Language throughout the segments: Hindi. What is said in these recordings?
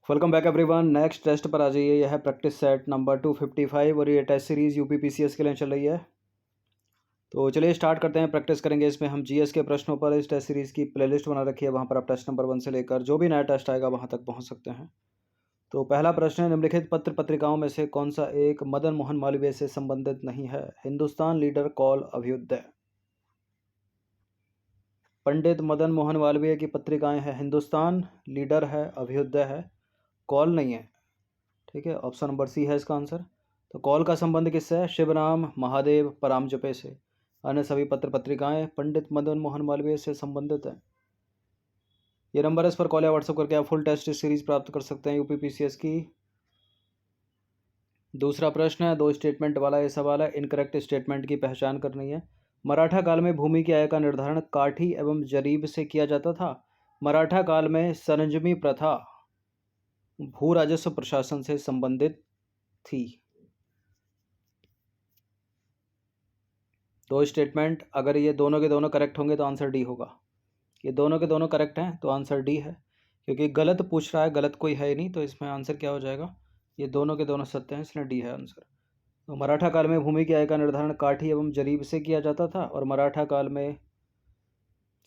Welcome back everyone. Next test पर आ जाइए। यह है प्रैक्टिस सेट नंबर 255 और ये टेस्ट सीरीज़ यूपीपीसीएस के लिए चल रही है। तो चलिए स्टार्ट करते हैं। प्रैक्टिस करेंगे इसमें हम जीएस के प्रश्नों पर। इस टेस्ट सीरीज़ की प्लेलिस्ट बना रखी है, वहाँ पर आप टेस्ट नंबर 1 से लेकर जो भी नया टेस्ट आएगा वहाँ तक पहुँच सकते हैं। तो पहला प्रश्न है, निम्नलिखित पत्र पत्रिकाओं में से कौन सा एक मदन मोहन मालवीय से संबंधित नहीं है? Hindustan, leader, call, Abhyudaya. पंडित मदन मोहन मालवीय की पत्रिकाएं हैं हिंदुस्तान, लीडर है, अभ्युदय है, कॉल नहीं है। ठीक है, ऑप्शन नंबर सी है इसका आंसर। तो कॉल का संबंध किससे है? शिवराम, महादेव, परामजपे से। अन्य सभी पत्र पत्रिकाएं पंडित मदन मोहन मालवीय से संबंधित हैं। ये नंबर है, इस पर कॉल या व्हाट्सएप करके आप फुल टेस्ट सीरीज प्राप्त कर सकते हैं यूपीपीसीएस की। दूसरा प्रश्न है, दो स्टेटमेंट वाला ये सवाल है। इनकरेक्ट स्टेटमेंट की पहचान करनी है। मराठा काल में भूमि की आय का निर्धारण काठी एवं जरीब से किया जाता था। मराठा काल में सरंजमी प्रथा भू राजस्व प्रशासन से संबंधित थी। दो स्टेटमेंट, अगर ये दोनों के दोनों करेक्ट होंगे तो आंसर डी होगा। ये दोनों के दोनों करेक्ट हैं तो आंसर डी है, क्योंकि गलत पूछ रहा है, गलत कोई है ही नहीं, तो इसमें आंसर क्या हो जाएगा? ये दोनों के दोनों सत्य हैं, इसलिए डी है आंसर। तो मराठा काल में भूमि की आय का निर्धारण काठी एवं जरीब से किया जाता था और मराठा काल में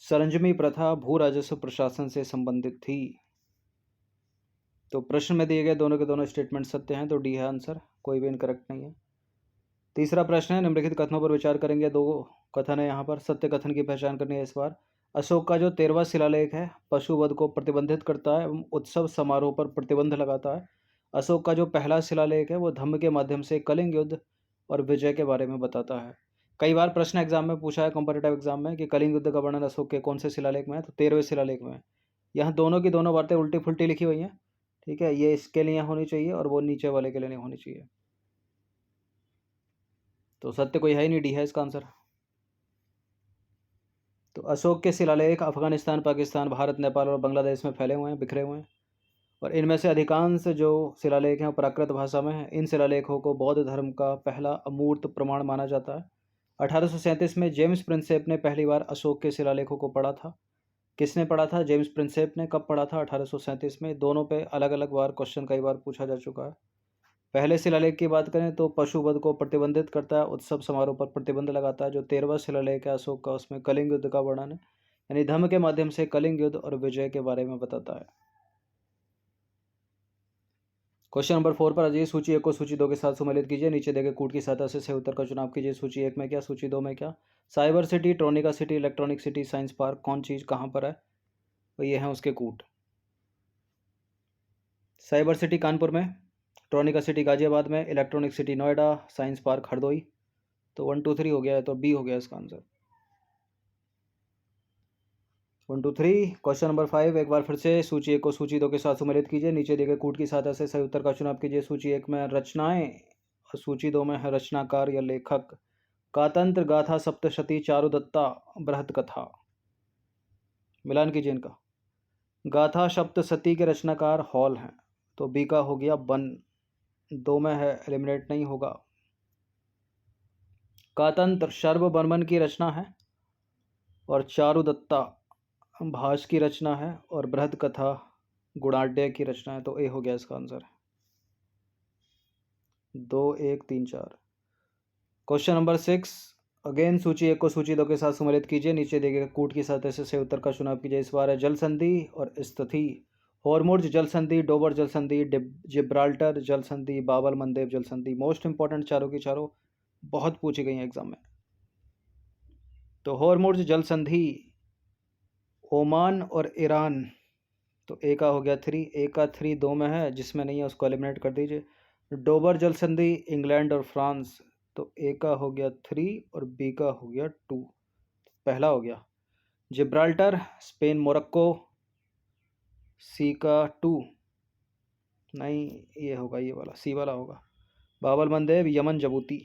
सरंजमी प्रथा भू राजस्व प्रशासन से संबंधित थी। तो प्रश्न में दिए गए दोनों के दोनों स्टेटमेंट सत्य हैं, तो डी है आंसर, कोई भी इनकरेक्ट नहीं है। तीसरा प्रश्न है, निम्नलिखित कथनों पर विचार करेंगे। दो कथन है यहाँ पर, सत्य कथन की पहचान करनी है इस बार। अशोक का जो 13वां शिलालेख है पशुवध को प्रतिबंधित करता है एवं उत्सव समारोह पर प्रतिबंध लगाता है। अशोक का जो पहला शिलालेख है वो धम्म के माध्यम से कलिंग युद्ध और विजय के बारे में बताता है। कई बार प्रश्न एग्जाम में पूछा है, कंपैरेटिव एग्जाम में, कि कलिंग युद्ध का वर्णन अशोक के कौन से शिलालेख में है? तो 13वें शिलालेख में है। यहाँ दोनों की दोनों बातें उल्टी फुल्टी लिखी हुई हैं। ठीक है, ये इसके लिए होनी चाहिए और वो नीचे वाले के लिए नहीं होनी चाहिए। तो सत्य कोई है ही नहीं, डी है इसका आंसर। तो अशोक के शिलालेख अफगानिस्तान, पाकिस्तान, भारत, नेपाल और बांग्लादेश में फैले हुए हैं, बिखरे हुए हैं, और इनमें से अधिकांश जो शिलालेख हैं वो प्राकृत भाषा में हैं। इन शिलालेखों को बौद्ध धर्म का पहला अमूर्त प्रमाण माना जाता है। 1837 में जेम्स प्रिंसेप ने पहली बार अशोक के शिलालेखों को पढ़ा था। किसने पढ़ा था? जेम्स प्रिंसेप ने। कब पढ़ा था? 1837 में। दोनों पे अलग अलग बार क्वेश्चन कई बार पूछा जा चुका है। पहले शिलालेख की बात करें तो पशुवध को प्रतिबंधित करता है, उत्सव समारोह पर प्रतिबंध लगाता है। जो 13वां शिलालेख है अशोक का, उसमें कलिंग युद्ध का वर्णन है, यानी धम्म के माध्यम से कलिंग युद्ध और विजय के बारे में बताता है। क्वेश्चन नंबर 4 पर आ जाइए। सूची 1 को सूची 2 के साथ सुमेलित कीजिए। नीचे देखे कूट की सहायता से सही उत्तर का चुनाव कीजिए। सूची 1 में क्या, सूची 2 में क्या? Cyber city, Tronica city, electronic city, science park, कौन चीज़ कहाँ पर है? तो ये है उसके कूट। साइबर सिटी कानपुर में, ट्रोनिका सिटी गाजियाबाद में, electronic city Noida, science park Hardoi. तो 1 2 3 हो गया है, तो बी हो गया इसका आंसर। 1 2 3। क्वेश्चन नंबर 5, एक बार फिर से सूची 1 को सूची 2 के साथ सुमेलित कीजिए। नीचे दिए गए कूट की सहायता से सही उत्तर का चुनाव कीजिए। सूची 1 में रचनाएं और सूची 2 में है रचनाकार या लेखक। कातंत्र, गाथा, सप्तशती, चारुदत्ता, बृहत कथा। मिलान कीजिए इनका। गाथा सप्तशती के रचनाकार हॉल हैं, तो बी का हो गया बन। 2 में है, एलिमिनेट नहीं होगा। कातंत्र शर्ववर्मन की रचना है और चारुदत्ता भास की रचना है और बृहद कथा गुणाढ्य की रचना है, तो ए हो गया इसका आंसर। 2 1 3 4। क्वेश्चन नंबर 6, अगेन सूची 1 को सूची 2 के साथ सुमेलित कीजिए। नीचे दिए गए कूट की सहायता से सही उत्तर का चुनाव कीजिए। इस बार है जल संधि और स्थिति। हॉर्मुज जल संधि, डोबर जल संधि, जिब्राल्टर जल संधि, बाबल मंदेब जल संधि। मोस्ट इंपॉर्टेंट चारों की चारों, बहुत पूछी गई हैं एग्जाम में। तो हॉर्मुज जल संधि ओमान और ईरान, तो ए का हो गया 3। ए का 3 2 में है, जिसमें नहीं है उसको एलिमिनेट कर दीजिए। डोबर जल संधि इंग्लैंड और फ्रांस, तो ए का हो गया 3 और बी का हो गया 2। पहला हो गया। जिब्राल्टर स्पेन मोरक्को, सी का 2 नहीं, ये होगा, ये वाला सी वाला होगा। बाबल मंदेब यमन जबूती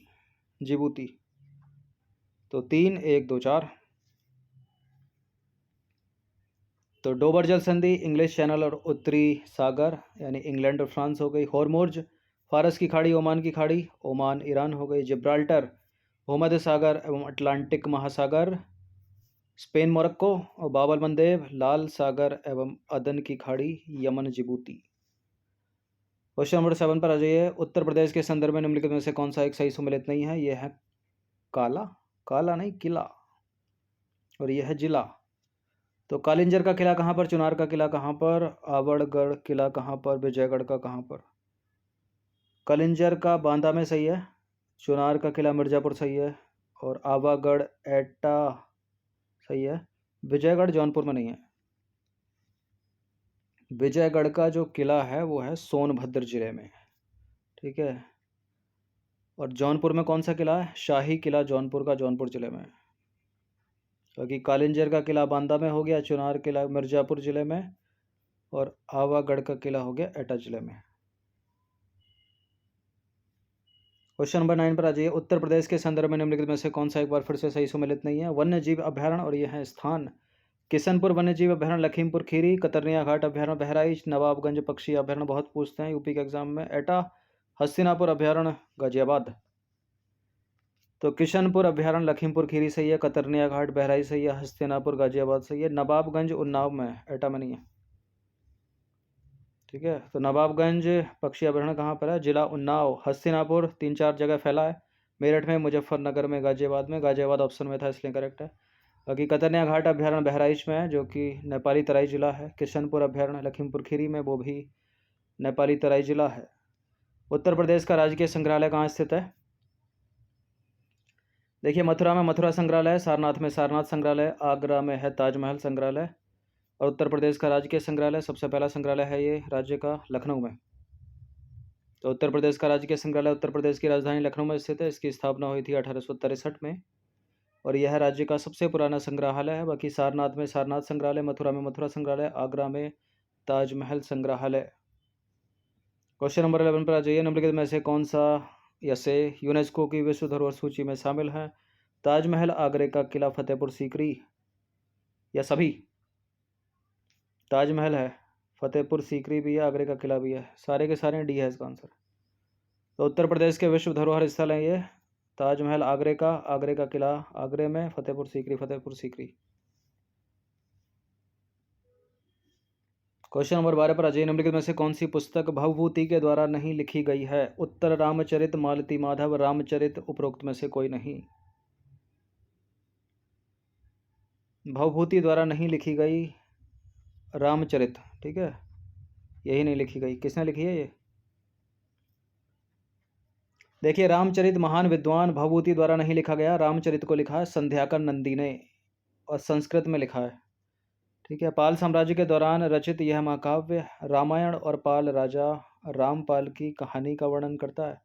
जिबूती, तो 3 1 2 4। तो डोबर जल संधि इंग्लिश चैनल और उत्तरी सागर यानी इंग्लैंड और फ्रांस हो गई। हॉर्मुज फारस की खाड़ी, ओमान की खाड़ी, ओमान ईरान हो गई। जिब्राल्टर भूमध्य सागर एवं अटलांटिक महासागर, स्पेन मोरक्को। और बाब अल मंदेब लाल सागर एवं अदन की खाड़ी, यमन जिबूती। क्वेश्चन नंबर 7 पर आ जाइए। उत्तर प्रदेश के संदर्भ में निम्नलिखित में से कौन सा एक सही सुमेलित नहीं है? यह है काला, काला नहीं किला, और यह है जिला। तो कालिंजर का किला कहाँ पर, चुनार का किला कहाँ पर, आवड़गढ़ किला कहाँ पर, विजयगढ़ का कहाँ पर? कालिंजर का बांदा में सही है, चुनार का किला मिर्ज़ापुर सही है, और आवागढ़ एटा सही है। विजयगढ़ जौनपुर में नहीं है। विजयगढ़ का जो किला है वो है सोनभद्र जिले में, ठीक है। और जौनपुर में कौन सा किला है? शाही किला जौनपुर का, जौनपुर जिले में। क्योंकि कालिंजर का किला बांदा में हो गया, चुनार किला मिर्ज़ापुर जिले में, और आवागढ़ का किला हो गया एटा जिले में। क्वेश्चन नंबर 9 पर आ जाइए। उत्तर प्रदेश के संदर्भ में निम्नलिखित में से कौन सा एक बार फिर से सही सुमेलित नहीं है? वन्य जीव अभ्यारण्य, और यह है स्थान किशनपुर वन्य जीव अभ्यारण्य, लखीमपुर खीरी, कतरनिया घाट अभ्यारण्य बहराइच, नवाबगंज पक्षी अभ्यारण्य, बहुत पूछते हैं यूपी के एग्जाम में, एटा, हस्तिनापुर अभ्यारण्य गाजियाबाद। तो किशनपुर अभ्यारण्य लखीमपुर खीरी सही है, कतरनिया घाट बहराइच सही है, हस्तिनापुर गाजियाबाद सही है, नवाबगंज उन्नाव में, एटा में नहीं है, ठीक है। तो नवाबगंज पक्षी अभ्यारण्य कहाँ पर है? जिला उन्नाव। हस्तिनापुर 3-4 जगह फैला है, मेरठ में, मुजफ्फरनगर में, गाजियाबाद में। गाजियाबाद ऑप्शन में था इसलिए करेक्ट है। बाकी कतरनिया घाट अभ्यारण्य बहराइच में है, जो कि नेपाली तराई जिला है। किशनपुर अभ्यारण्य लखीमपुर खीरी में, वो भी नेपाली तराई जिला है। उत्तर प्रदेश का राजकीय संग्रहालय कहाँ स्थित है? देखिए, मथुरा में मथुरा संग्रहालय, सारनाथ में सारनाथ संग्रहालय, आगरा में है ताजमहल संग्रहालय, और उत्तर प्रदेश का राजकीय संग्रहालय, सबसे पहला संग्रहालय है ये राज्य का, लखनऊ में। तो उत्तर प्रदेश का राजकीय संग्रहालय उत्तर प्रदेश की राजधानी लखनऊ में स्थित है। इसकी स्थापना हुई थी 1863 में, और यह राज्य का सबसे पुराना संग्रहालय है। बाकी सारनाथ में सारनाथ संग्रहालय, मथुरा में मथुरा संग्रहालय, आगरा में ताजमहल संग्रहालय। क्वेश्चन नंबर 11 पर आ जाइए। निम्नलिखित में से कौन सा या से यूनेस्को की विश्व धरोहर सूची में शामिल है? ताजमहल, आगरे का किला, फतेहपुर सीकरी, या सभी? ताजमहल है, फतेहपुर सीकरी भी है, आगरे का किला भी है, सारे के सारे डी है इसका आंसर। तो उत्तर प्रदेश के विश्व धरोहर स्थल है ये, ताजमहल आगरे का किला आगरे में, फतेहपुर सीकरी फतेहपुर सीकरी। क्वेश्चन नंबर 12 पर अजय, निम्नलिखित में से कौन सी पुस्तक भवभूति के द्वारा नहीं लिखी गई है? उत्तर रामचरित, मालती माधव, रामचरित, उपरोक्त में से कोई नहीं। भवभूति द्वारा नहीं लिखी गई रामचरित, ठीक है, यही नहीं लिखी गई। किसने लिखी है ये? देखिए, रामचरित महान विद्वान भवभूति द्वारा नहीं लिखा गया। रामचरित को लिखा है संध्याकर नंदी ने, और संस्कृत में लिखा है, ठीक है। पाल साम्राज्य के दौरान रचित यह महाकाव्य रामायण और पाल राजा रामपाल की कहानी का वर्णन करता है।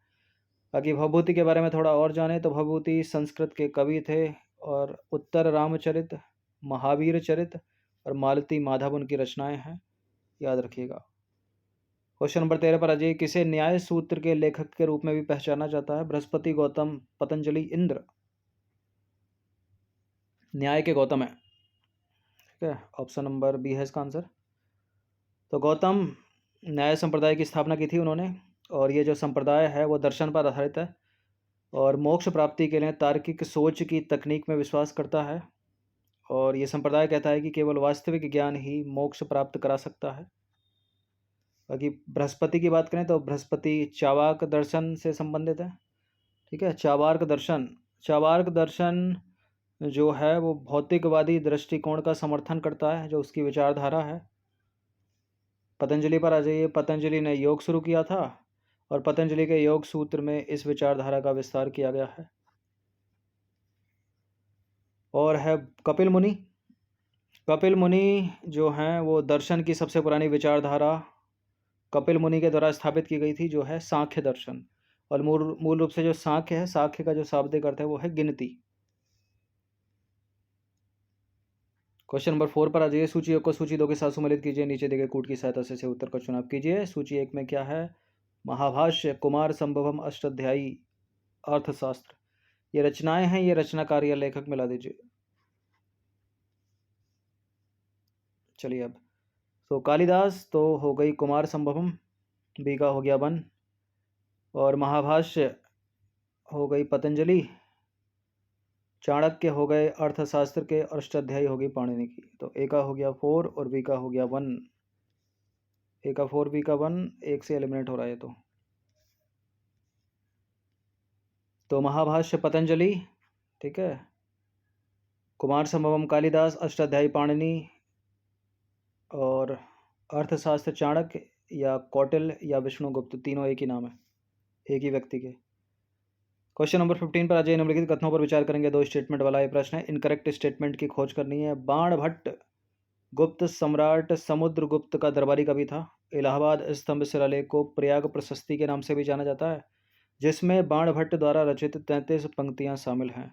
बाकी भवभूति के बारे में थोड़ा और जाने तो भवभूति संस्कृत के कवि थे, और उत्तर रामचरित, महावीर चरित और मालती माधव उनकी रचनाएं हैं, याद रखिएगा। क्वेश्चन नंबर 13 पर अजय, किसे न्याय सूत्र के लेखक के रूप में भी पहचाना जाता है? बृहस्पति, गौतम, पतंजलि, इंद्र? न्याय के गौतम है, ठीक है, ऑप्शन नंबर बी है इसका आंसर। तो गौतम न्याय संप्रदाय की स्थापना की थी उन्होंने, और ये जो संप्रदाय है वो दर्शन पर आधारित है, और मोक्ष प्राप्ति के लिए तार्किक सोच की तकनीक में विश्वास करता है, और ये संप्रदाय कहता है कि केवल वास्तविक ज्ञान ही मोक्ष प्राप्त करा सकता है। बाकी बृहस्पति की बात करें तो बृहस्पति चावाक दर्शन से संबंधित है, ठीक है। चावार्क दर्शन जो है वो भौतिकवादी दृष्टिकोण का समर्थन करता है, जो उसकी विचारधारा है। पतंजलि पर आ जाइए। पतंजलि ने योग शुरू किया था, और पतंजलि के योग सूत्र में इस विचारधारा का विस्तार किया गया है। और है कपिल मुनि। कपिल मुनि जो हैं वो दर्शन की सबसे पुरानी विचारधारा कपिल मुनि के द्वारा स्थापित की गई थी, जो है सांख्य दर्शन। और मूल रूप से जो सांख्य है, सांख्य का जो शाब्दिक अर्थ है वो है गिनती। क्वेश्चन नंबर 4 पर आ जाइए। सूची 1 को सूची 2 के साथ सुमेलित कीजिए, नीचे दिए गए कूट की सहायता से उत्तर का चुनाव कीजिए। सूची 1 में क्या है? महाभाष्य, कुमार संभवम, अष्टाध्यायी, अर्थशास्त्र। ये रचनाएं हैं, ये रचनाकार या लेखक मिला दीजिए। चलिए अब तो कालिदास तो हो गई कुमार संभवम, बी का हो गया वन, और महाभाष्य हो गई पतंजलि, चाणक्य हो गए अर्थशास्त्र के, और अष्टाध्यायी हो गई पाणिनि की। तो ए का हो गया 4 और बी का हो गया 1। ए का 4 बी का 1 एक से एलिमिनेट हो रहा है ये तो महाभाष्य पतंजलि, ठीक है, कुमार संभवम कालिदास, अष्टाध्यायी पाणिनि और अर्थशास्त्र चाणक्य या कौटिल्य या विष्णुगुप्त, तीनों एक ही नाम है, एक ही व्यक्ति के। क्वेश्चन नंबर 15 पर अजय निम्नलिखित कथनों पर विचार करेंगे। 2 स्टेटमेंट वाला ये प्रश्न है। इनकरेक्ट स्टेटमेंट की खोज करनी है। बाणभट्ट गुप्त सम्राट समुद्रगुप्त का दरबारी कवि था। इलाहाबाद स्तंभ शिलालेख को प्रयाग प्रशस्ति के नाम से भी जाना जाता है, जिसमें बाणभट्ट द्वारा रचित 33 पंक्तियां शामिल हैं।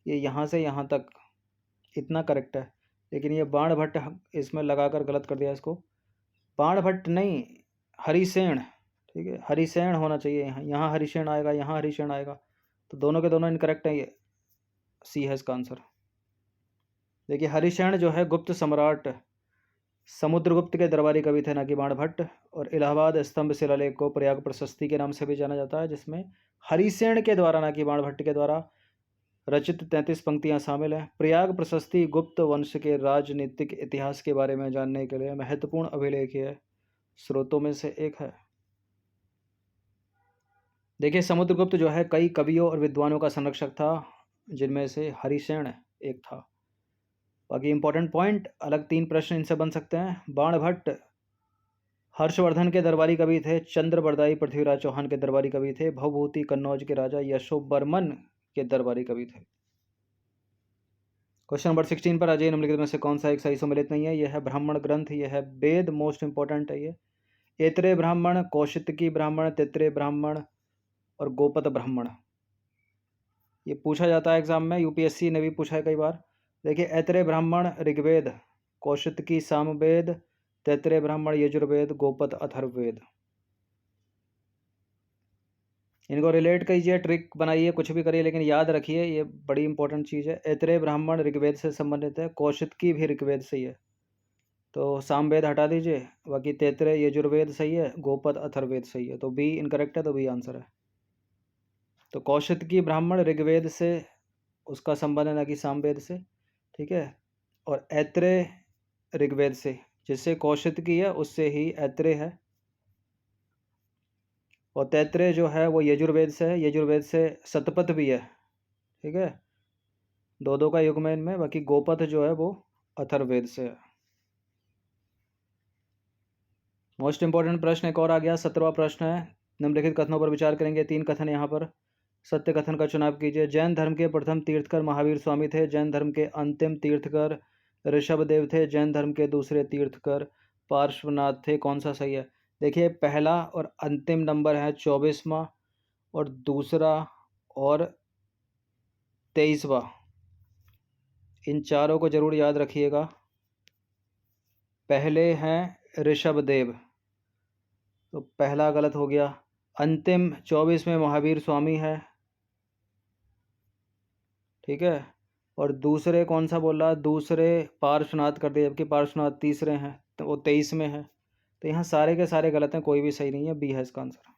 ये यहाँ से यहाँ तक इतना करेक्ट है, लेकिन ये बाणभट्ट इसमें लगाकर गलत कर दिया इसको। बाणभट्ट नहीं, हरिसेन, ठीक है, हरिसेन होना चाहिए यहाँ, यहाँ हरिसेन आएगा, यहाँ हरिसेन आएगा, तो दोनों के दोनों इनकरेक्ट है। ये सी है इसका आंसर। देखिए हरिसेन जो है गुप्त सम्राट समुद्रगुप्त के दरबारी कवि थे, ना कि बाणभट्ट। और इलाहाबाद स्तंभ शिलालेख को प्रयाग प्रशस्ति के नाम से भी जाना जाता है, जिसमें हरिसेन के द्वारा, ना कि बाणभट्ट के द्वारा रचित 33 पंक्तियां शामिल हैं। प्रयाग प्रशस्ति गुप्त वंश के राजनीतिक इतिहास के बारे में जानने के लिए महत्वपूर्ण अभिलेखीय स्रोतों में से एक है। देखिए समुद्रगुप्त जो है कई कवियों और विद्वानों का संरक्षक था, जिनमें से हरिसेन एक था। बाकी इंपॉर्टेंट पॉइंट, अलग 3 प्रश्न इनसे बन सकते हैं। बाणभट्ट हर्षवर्धन के दरबारी कवि थे। चंद्रबरदाई पृथ्वीराज चौहान के दरबारी कवि थे। भवभूति कन्नौज के राजा यशोवर्मन के दरबारी कवि थे। क्वेश्चन नंबर 16 पर अजय निम्नलिखित में से कौन सा एक सही सम्मिलित नहीं है। यह है ब्राह्मण ग्रंथ, यह है वेद, मोस्ट इंपॉर्टेंट है ये। ऐत्रेय ब्राह्मण, कौशितकी ब्राह्मण, तैत्रेय ब्राह्मण और गोपत ब्राह्मण, ये पूछा जाता है एग्जाम में, यूपीएससी ने भी पूछा है कई बार। देखिए ऐत्रेय ब्राह्मण ऋग्वेद, कौशितकी सामवेद, तैत्रेय ब्राह्मण यजुर्वेद, गोपत अथर्ववेद। इनको रिलेट कीजिए, ट्रिक बनाइए, कुछ भी करिए, लेकिन याद रखिए ये बड़ी इंपॉर्टेंट चीज़ है। ऐत्रेय ब्राह्मण ऋग्वेद से संबंधित है, कौशितकी भी ऋग्वेद से ही है, तो सामवेद हटा दीजिए, बाकी तैत्रेय यजुर्वेद सही है, गोपत अथर्ववेद सही है, तो बी इनकरेक्ट है, तो बी आंसर है। तो कौशितकी ब्राह्मण ऋग्वेद से उसका संबंध है, ना कि सामवेद से, ठीक है। और ऐत्रेय ऋग्वेद से, जिससे कौशितकी है उससे ही ऐत्रेय है। और तैत्रेय जो है वो यजुर्वेद से है, यजुर्वेद से शतपथ भी है, ठीक है, दो का युग्म है इनमें। बाकी गोपथ जो है वो अथर्ववेद से है। मोस्ट इंपॉर्टेंट प्रश्न एक और आ गया, 17वां प्रश्न है। निम्नलिखित कथनों पर विचार करेंगे। 3 कथन यहाँ पर, सत्य कथन का चुनाव कीजिए। जैन धर्म के प्रथम तीर्थकर महावीर स्वामी थे। जैन धर्म के अंतिम तीर्थकर ऋषभदेव थे। जैन धर्म के दूसरे तीर्थकर पार्श्वनाथ थे। कौन सा सही है? देखिए पहला और अंतिम नंबर है 24वां, और दूसरा और 23वां, इन चारों को जरूर याद रखिएगा। पहले हैं ऋषभदेव, तो पहला गलत हो गया। अंतिम 24 में महावीर स्वामी है, ठीक है। और दूसरे कौन सा बोला? दूसरे पार्श्वनाथ कर दिया, जबकि पार्श्वनाथ तीसरे हैं, तो वो 23 में है। तो यहाँ सारे के सारे गलत हैं, कोई भी सही नहीं है, बी है इसका आंसर।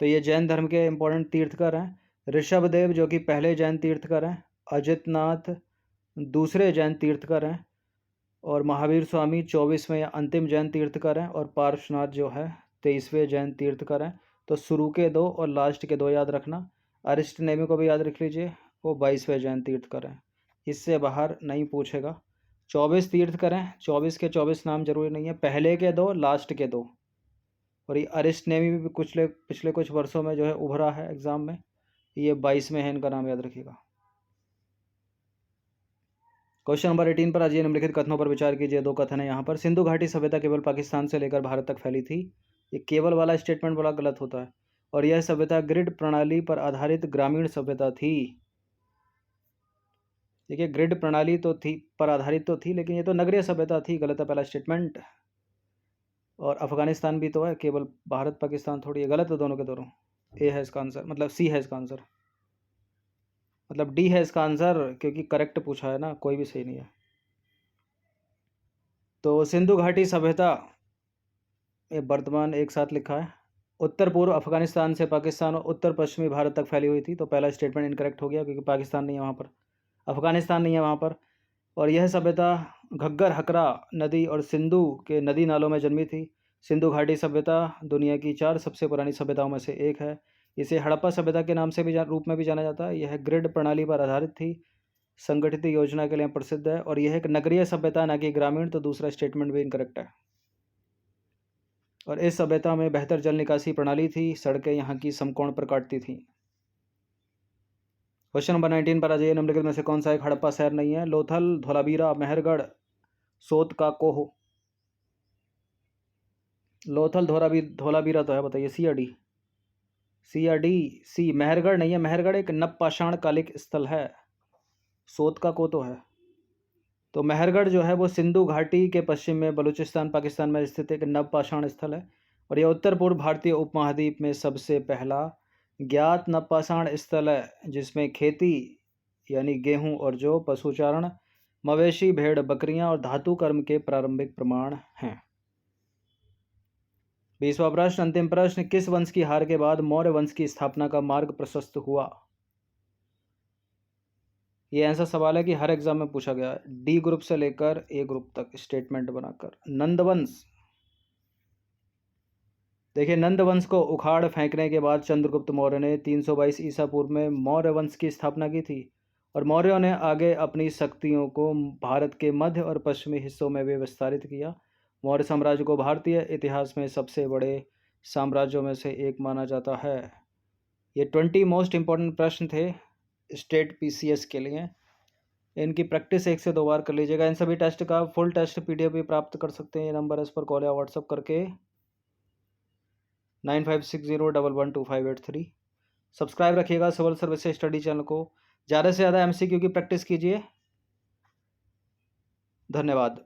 तो ये जैन धर्म के इंपॉर्टेंट तीर्थकर हैं। ऋषभदेव जो कि पहले जैन तीर्थकर हैं, अजितनाथ दूसरे जैन तीर्थकर हैं, और महावीर स्वामी 24वें या अंतिम जैन तीर्थकर हैं, और पार्श्वनाथ जो है 23वें जैन तीर्थकर हैं। तो शुरू के 2 और लास्ट के 2 याद रखना। अरिस्टनेमी को भी याद रख लीजिए, वो 22वें जैन तीर्थकर हैं, इससे बाहर नहीं पूछेगा। 24 तीर्थकर हैं, 24 के 24 नाम जरूरी नहीं है, पहले के 2 लास्ट के 2। और ये अरिस्टनेमी भी पिछले कुछ वर्षों में जो है उभरा है एग्जाम में, ये 22 में है, इनका नाम याद रखिएगा। क्वेश्चन नंबर 18 पर आज ये निम्नलिखित कथनों पर विचार कीजिए। 2 कथन है यहाँ पर। सिंधु घाटी सभ्यता केवल पाकिस्तान से लेकर भारत तक फैली थी। ये केवल वाला स्टेटमेंट बड़ा गलत होता है। और यह सभ्यता ग्रिड प्रणाली पर आधारित ग्रामीण सभ्यता थी। देखिए ग्रिड प्रणाली तो थी, पर आधारित तो थी, लेकिन ये तो नगरीय सभ्यता थी, गलत है पहला स्टेटमेंट। और अफगानिस्तान भी तो है, केवल भारत पाकिस्तान थोड़ी है, गलत है दोनों के दोनों। ए है इसका आंसर, मतलब सी है इसका आंसर, मतलब डी है इसका आंसर, क्योंकि करेक्ट पूछा है ना, कोई भी सही नहीं है। तो सिंधु घाटी सभ्यता ये वर्तमान एक साथ लिखा है, उत्तर पूर्व अफगानिस्तान से पाकिस्तान और उत्तर पश्चिमी भारत तक फैली हुई थी। तो पहला स्टेटमेंट इनकरेक्ट हो गया, क्योंकि पाकिस्तान नहीं है वहाँ पर, अफगानिस्तान नहीं है वहाँ पर। और यह सभ्यता घग्गर, हकरा नदी और सिंधु के नदी नालों में जन्मी थी। सिंधु घाटी सभ्यता दुनिया की 4 सबसे पुरानी सभ्यताओं में से एक है। इसे हड़प्पा सभ्यता के नाम से भी रूप में भी जाना जाता है। यह ग्रिड प्रणाली पर आधारित थी, संगठित योजना के लिए प्रसिद्ध है और यह एक नगरीय सभ्यता न कि ग्रामीण। तो दूसरा स्टेटमेंट भी इनकरेक्ट है। और इस सभ्यता में बेहतर जल निकासी प्रणाली थी, सड़कें यहाँ की समकोण पर काटती थीं। क्वेश्चन नंबर 19 पर आ जाइए। निम्नलिखित में से कौन सा एक हड़प्पा शहर नहीं है? लोथल, धोलावीरा, मेहरगढ़, सोतकाकोह। लोथल, धोलावीरा तो है, बताइए सी या डी? सी या डी? सी। मेहरगढ़ नहीं है, मेहरगढ़ एक नवपाषाण कालिक स्थल है। सोतकाकोह तो है। तो मेहरगढ़ जो है वो सिंधु घाटी के पश्चिम में बलूचिस्तान पाकिस्तान में स्थित एक नवपाषाण स्थल है और यह उत्तर पूर्व भारतीय उपमहाद्वीप में सबसे पहला ज्ञात नवपाषाण स्थल है जिसमें खेती यानी गेहूं और जौ, पशुचारण, मवेशी, भेड़, बकरियां और धातु कर्म के प्रारंभिक प्रमाण हैं। 20वां प्रश्न, अंतिम प्रश्न, किस वंश की हार के बाद मौर्य वंश की स्थापना का मार्ग प्रशस्त हुआ? ये ऐसा सवाल है कि हर एग्जाम में पूछा गया है, डी ग्रुप से लेकर ए ग्रुप तक स्टेटमेंट बनाकर। नंदवंश, देखिए नंदवंश को उखाड़ फेंकने के बाद चंद्रगुप्त मौर्य ने 322 ईसा पूर्व में मौर्य वंश की स्थापना की थी और मौर्यों ने आगे अपनी शक्तियों को भारत के मध्य और पश्चिमी हिस्सों में भी विस्तारित किया। मौर्य साम्राज्य को भारतीय इतिहास में सबसे बड़े साम्राज्यों में से एक माना जाता है। ये 20 मोस्ट इंपॉर्टेंट प्रश्न थे स्टेट पीसीएस के लिए। इनकी प्रैक्टिस 1 से 2 बार कर लीजिएगा। इन सभी टेस्ट का फुल टेस्ट पीडीएफ भी प्राप्त कर सकते हैं। ये नंबर इस पर कॉल या व्हाट्सअप करके 9560112583। सब्सक्राइब रखिएगा सिविल सर्विस स्टडी चैनल को। ज़्यादा से ज़्यादा एमसीक्यू की प्रैक्टिस कीजिए। धन्यवाद।